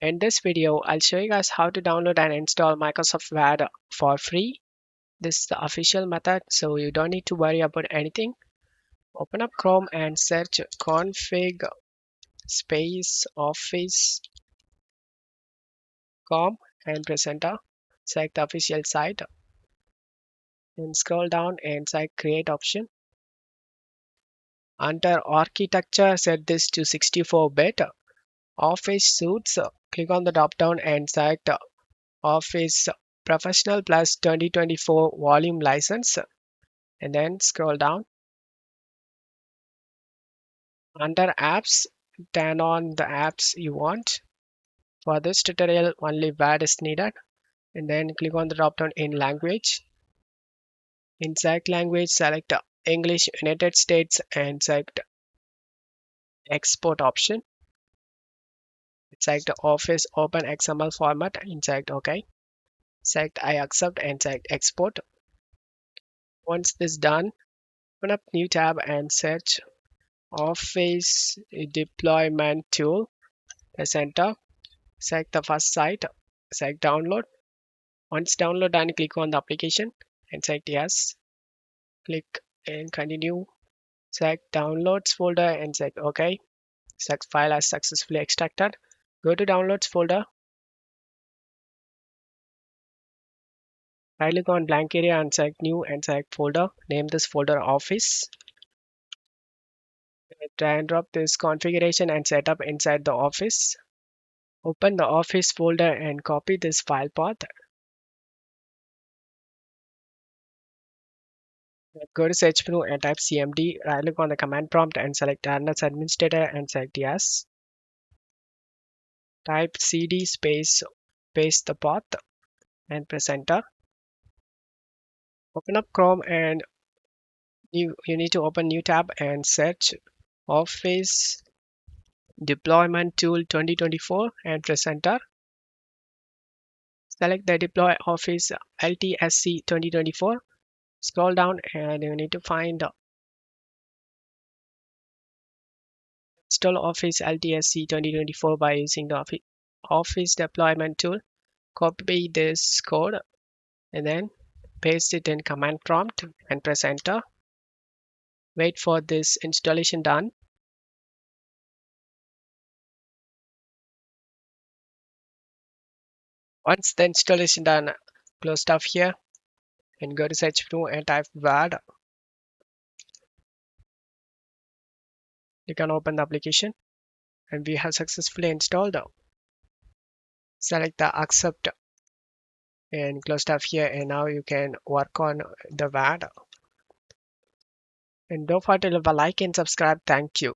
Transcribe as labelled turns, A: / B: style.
A: In this video, I'll show you guys how to download and install Microsoft Word for free. This is the official method, so you don't need to worry about anything. Open up Chrome and search config space office.com and press enter. Select the official site and scroll down and select create option. Under architecture, set this to 64-bit. Office suites, click on the drop down and select Office Professional Plus 2024 volume license, and then scroll down. Under apps, turn on the apps you want. For this tutorial, only Word is needed, and then click on the drop down in language. In select language, select English United States and select export option. Select Office Open XML format and select OK. Select I accept and select export. Once this done, open up new tab and search Office deployment tool. Press enter. Select the first site. Select download. Once download done, click on the application and select yes. Click and continue. Select downloads folder and select OK. Select file as successfully extracted. Go to downloads folder. Right click on blank area and select new and select folder. Name this folder office. Drag and drop this configuration and setup inside the office. Open the office folder and copy this file path. Go to search menu and type cmd. Right click on the command prompt and select run as administrator and select yes. Type cd space paste the path and press enter. Open up Chrome and you need to open new tab and search Office Deployment Tool 2024 and press enter. Select the Deploy Office LTSC 2024. Scroll down and you need to find Install Office LTSC 2024 by using the Office Deployment Tool. Copy this code and then paste it in command prompt and press enter. Wait for this installation done. Once the installation done, close stuff here and go to search menu and type Word. You can open the application and we have successfully installed. Select the accept and close stuff here, and now you can work on the Word. And don't forget to leave a like and subscribe. Thank you.